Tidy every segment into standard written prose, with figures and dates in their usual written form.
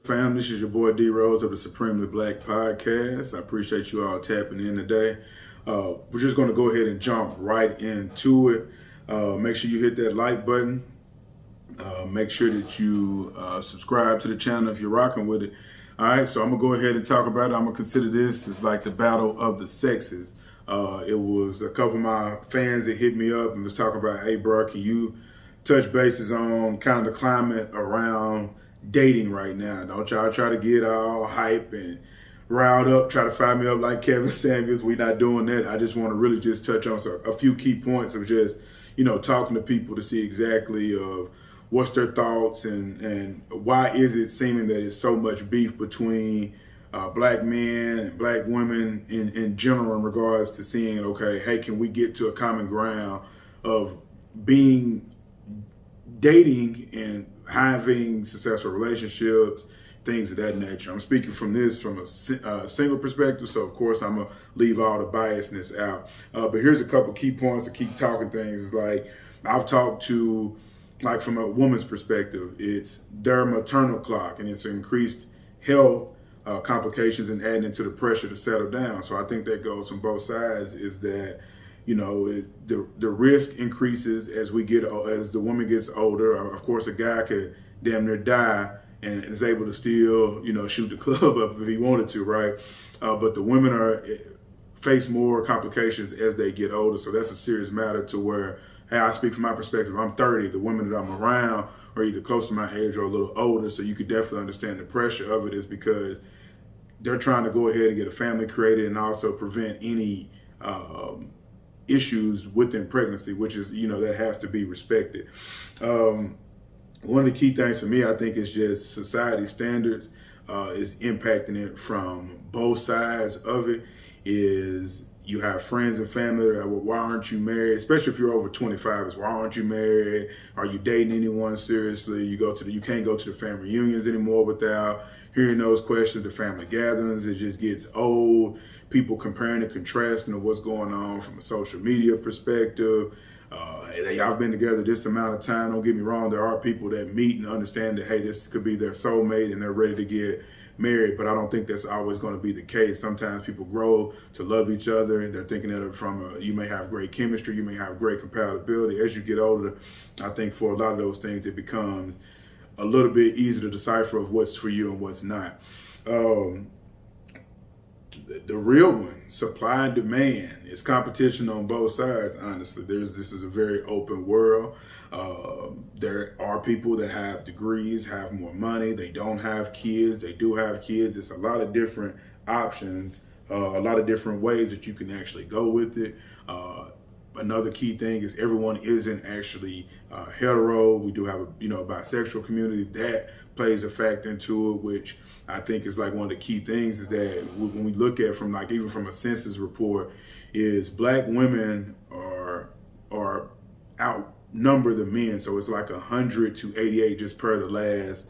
Fam, this is your boy D Rose of the Supremely Black Podcast. I appreciate you all tapping in today. We're just going to go ahead and jump right into it. Make sure you hit that like button. Make sure that you subscribe to the channel if you're rocking with it. All right, so I'm going to go ahead and talk about it. I'm going to consider this as like the battle of the sexes. It was a couple of my fans that hit me up and was talking about, hey, bro, can you touch bases on kind of the climate around dating right now? Don't y'all try to get all hype and riled up, try to fire me up like Kevin Samuels. We're not doing that. I just want to really just touch on a few key points of just, talking to people to see exactly of what's their thoughts and why is it seeming that it's so much beef between black men and black women in general in regards to seeing, okay, hey, can we get to a common ground of being dating and having successful relationships, things of that nature. I'm speaking from a single perspective, so of course I'm gonna leave all the biasness out. But here's a couple key points to keep talking things. Is like I've talked to, like from a woman's perspective, it's their maternal clock and it's increased health complications and adding into the pressure to settle down. So I think that goes from both sides. Is that the risk increases as the woman gets older. Of course, a guy could damn near die and is able to still, shoot the club up if he wanted to, right? But the women face more complications as they get older. So that's a serious matter to where, hey, I speak from my perspective. I'm 30. The women that I'm around are either close to my age or a little older. So you could definitely understand the pressure of it is because they're trying to go ahead and get a family created and also prevent any issues within pregnancy, which is, that has to be respected. One of the key things for me, I think, is just society standards is impacting it from both sides of it. Is you have friends and family that are, well, why aren't you married? Especially if you're over 25, is why aren't you married? Are you dating anyone seriously? You can't go to the family reunions anymore without hearing those questions. The family gatherings, it just gets old. People comparing and contrasting to what's going on from a social media perspective. Y'all been together this amount of time. Don't get me wrong. There are people that meet and understand that, hey, this could be their soulmate and they're ready to get married. But I don't think that's always going to be the case. Sometimes people grow to love each other and they're thinking that you may have great chemistry, you may have great compatibility. As you get older, I think for a lot of those things, it becomes a little bit easier to decipher of what's for you and what's not. The real one, supply and demand. It's competition on both sides, honestly. This is a very open world. There are people that have degrees, have more money, they don't have kids, they do have kids. It's a lot of different options, a lot of different ways that you can actually go with it. Another key thing is everyone isn't actually hetero. We do have a bisexual community that plays a factor into it, which I think is like one of the key things is that when we look at from like even from a census report, is black women are outnumber the men. So it's like 100 to 88 just per the last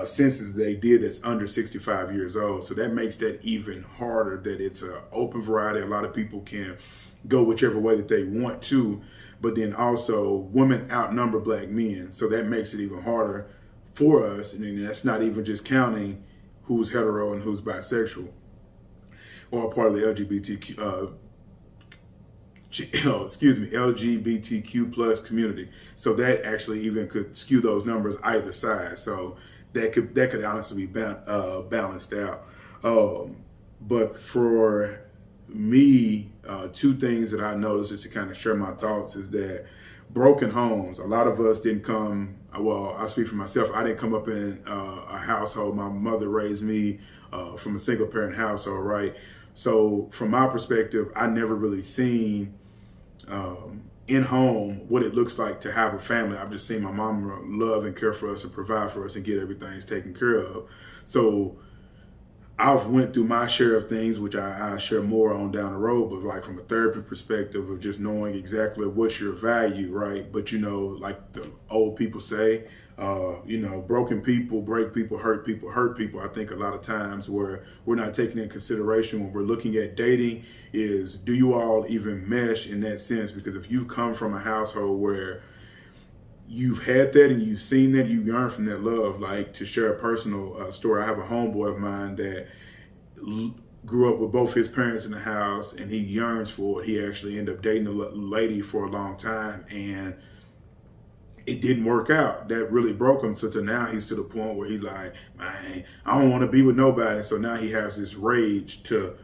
census they did that's under 65 years old. So that makes that even harder, that it's an open variety. A lot of people can go whichever way that they want to, but then also women outnumber black men. So that makes it even harder for us. And then that's not even just counting who's hetero and who's bisexual or part of the LGBTQ plus community. So that actually even could skew those numbers either side. So that could honestly be balanced out. But for me, two things that I noticed just to kind of share my thoughts is that broken homes. A lot of us didn't come, well, I speak for myself, I didn't come up in a household. My mother raised me from a single parent household, right? So from my perspective, I never really seen in home what it looks like to have a family. I've just seen my mom love and care for us and provide for us and get everything taken care of. So I've went through my share of things, which I share more on down the road, but like from a therapy perspective of just knowing exactly what's your value, right? But like the old people say, broken people break people, hurt people hurt people. I think a lot of times where we're not taking in consideration when we're looking at dating is, do you all even mesh in that sense? Because if you come from a household where you've had that and you've seen that, you yearn from that love. Like, to share a personal story, I have a homeboy of mine that grew up with both his parents in the house, and he yearns for it. He actually ended up dating a lady for a long time, and it didn't work out. That really broke him. So to now he's to the point where he's like, man, I don't want to be with nobody. So now he has this rage to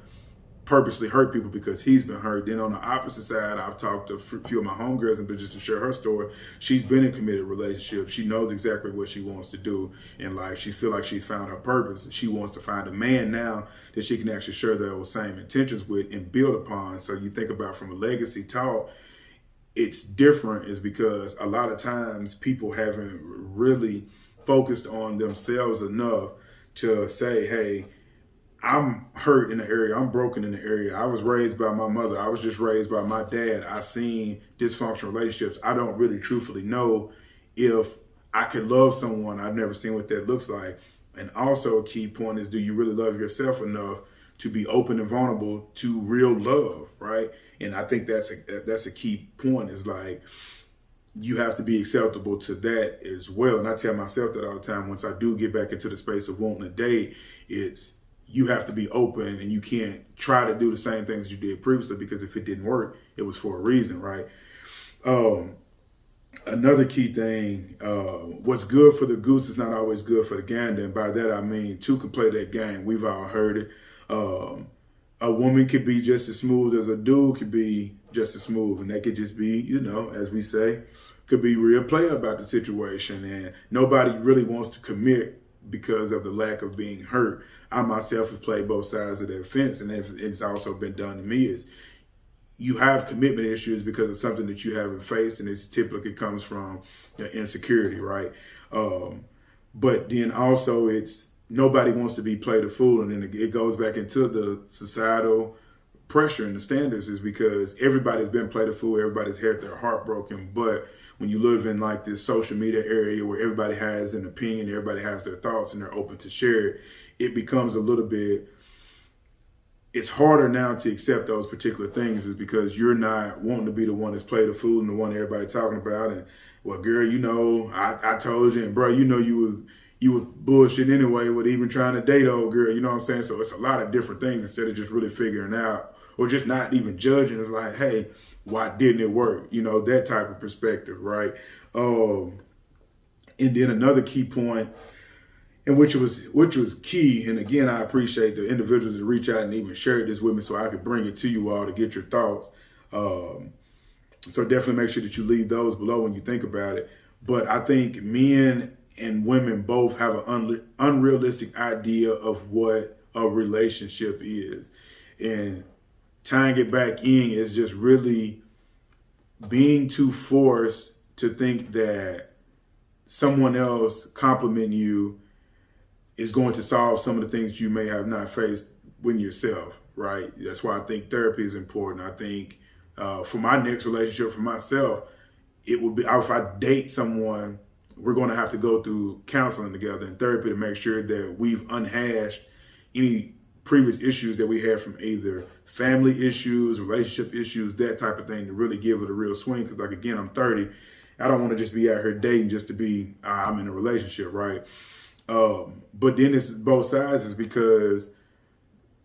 purposely hurt people because he's been hurt. Then on the opposite side, I've talked to a few of my homegirls, and just to share her story, she's been in committed relationships. She knows exactly what she wants to do in life. She feels like she's found her purpose. She wants to find a man now that she can actually share those same intentions with and build upon. So you think about from a legacy talk, it's different is because a lot of times people haven't really focused on themselves enough to say, hey, I'm hurt in the area. I'm broken in the area. I was raised by my mother. I was just raised by my dad. I seen dysfunctional relationships. I don't really truthfully know if I could love someone. I've never seen what that looks like. And also a key point is, do you really love yourself enough to be open and vulnerable to real love, right? And I think that's a key point, is like, you have to be acceptable to that as well. And I tell myself that all the time. Once I do get back into the space of wanting to date, it's, you have to be open, and you can't try to do the same things that you did previously, because if it didn't work, it was for a reason, right? Another key thing, what's good for the goose is not always good for the gander. And by that, I mean, two can play that game. We've all heard it. A woman could be just as smooth as a dude could be just as smooth. And they could just be, you know, as we say, could be real player about the situation. And nobody really wants to commit because of the lack of being hurt. I myself have played both sides of that fence, and it's also been done to me. Is you have commitment issues because of something that you haven't faced, and it's typically comes from insecurity, right? But then also it's, nobody wants to be played a fool, and then it goes back into the societal pressure and the standards, is because everybody's been played a fool, everybody's had their heart broken. But when you live in like this social media area where everybody has an opinion, everybody has their thoughts, and they're open to share it, it becomes a little bit, it's harder now to accept those particular things, is because you're not wanting to be the one that's played a fool and the one everybody talking about. And, well, girl, you know, I told you, and bro, you know, you were bullshit anyway with even trying to date old girl, you know what I'm saying? So it's a lot of different things instead of just really figuring out, or just not even judging. It's like, hey, why didn't it work? You know, that type of perspective, right? And then another key point, and which was key, and again, I appreciate the individuals that reach out and even share this with me so I could bring it to you all to get your thoughts. So definitely make sure that you leave those below when you think about it. But I think men and women both have an unrealistic idea of what a relationship is. And tying it back in is just really being too forced to think that someone else complimenting you is going to solve some of the things you may have not faced within yourself, right? That's why I think therapy is important. I think for my next relationship, for myself, it would be, if I date someone, we're going to have to go through counseling together and therapy to make sure that we've unhashed any previous issues that we had from either family issues, relationship issues, that type of thing, to really give it a real swing. Because, like, again, I'm 30. I don't want to just be out here dating just to be, I'm in a relationship, right? But then it's both sides, is because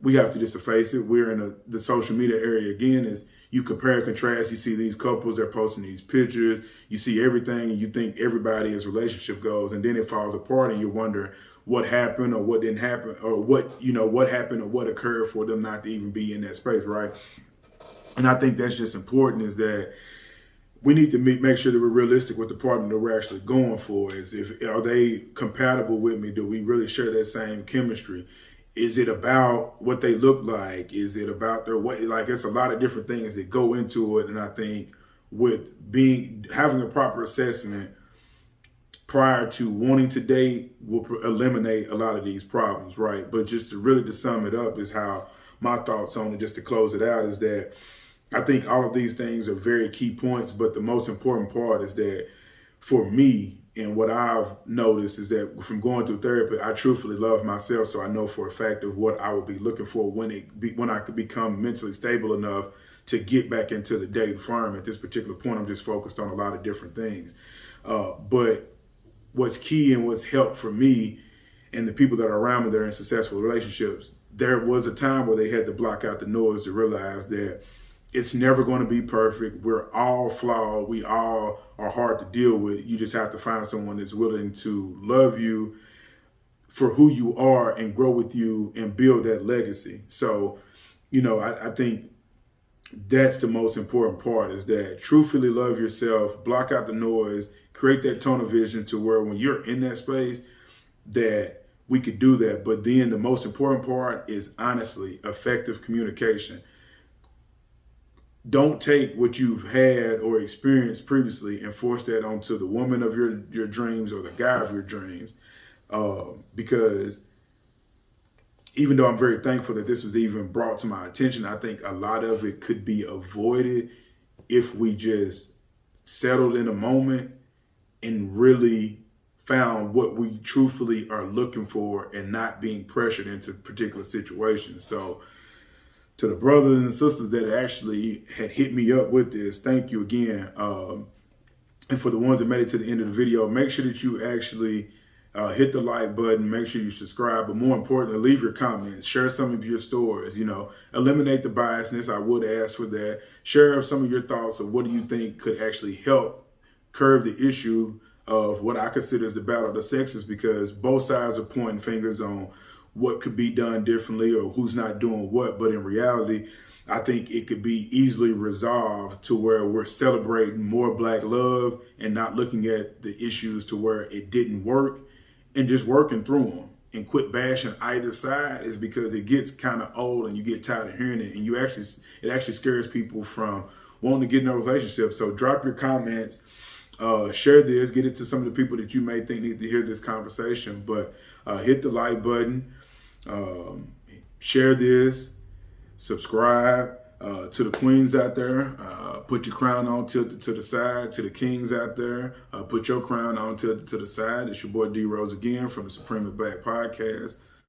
we have to just face it. We're in the social media area again, is you compare and contrast. You see these couples, they're posting these pictures, you see everything, and you think everybody as relationship goes, and then it falls apart, and you wonder what happened or what didn't happen, or what happened or what occurred for them not to even be in that space, right? And I think that's just important, is that we need to make sure that we're realistic with the partner that we're actually going for. Is, are they compatible with me? Do we really share that same chemistry? Is it about what they look like? Is it about their way? Like, it's a lot of different things that go into it. And I think with having a proper assessment prior to wanting to date will eliminate a lot of these problems, right? But just to sum it up, is how my thoughts on it, just to close it out, is that I think all of these things are very key points, but the most important part is that for me, and what I've noticed, is that from going through therapy, I truthfully love myself. So I know for a fact of what I would be looking for when I could become mentally stable enough to get back into the dating firm. At this particular point, I'm just focused on a lot of different things. But what's key and what's helped for me and the people that are around me that are in successful relationships, there was a time where they had to block out the noise to realize that it's never going to be perfect. We're all flawed. We all are hard to deal with. You just have to find someone that's willing to love you for who you are and grow with you and build that legacy. So, I think that's the most important part, is that truthfully love yourself, block out the noise, create that tunnel vision to where when you're in that space that we could do that. But then the most important part is honestly effective communication. Don't take what you've had or experienced previously and force that onto the woman of your dreams or the guy of your dreams. Because even though I'm very thankful that this was even brought to my attention, I think a lot of it could be avoided if we just settled in a moment and really found what we truthfully are looking for and not being pressured into particular situations. So to the brothers and sisters that actually had hit me up with this, thank you again. And for the ones that made it to the end of the video, make sure that you actually hit the like button, make sure you subscribe, but more importantly, leave your comments, share some of your stories, eliminate the biasness. I would ask for that. Share some of your thoughts of what do you think could actually help curb the issue of what I consider as the battle of the sexes, because both sides are pointing fingers on what could be done differently or who's not doing what. But in reality, I think it could be easily resolved to where we're celebrating more Black love and not looking at the issues to where it didn't work and just working through them, and quit bashing either side, is because it gets kind of old and you get tired of hearing it, and it actually scares people from wanting to get in a relationship. So drop your comments, share this, get it to some of the people that you may think need to hear this conversation. But hit the like button, share this, subscribe. To the queens out there, put your crown on tilted to the side. To the kings out there, put your crown on tilted to the side. It's your boy D Rose again from the Supremely Black Podcast.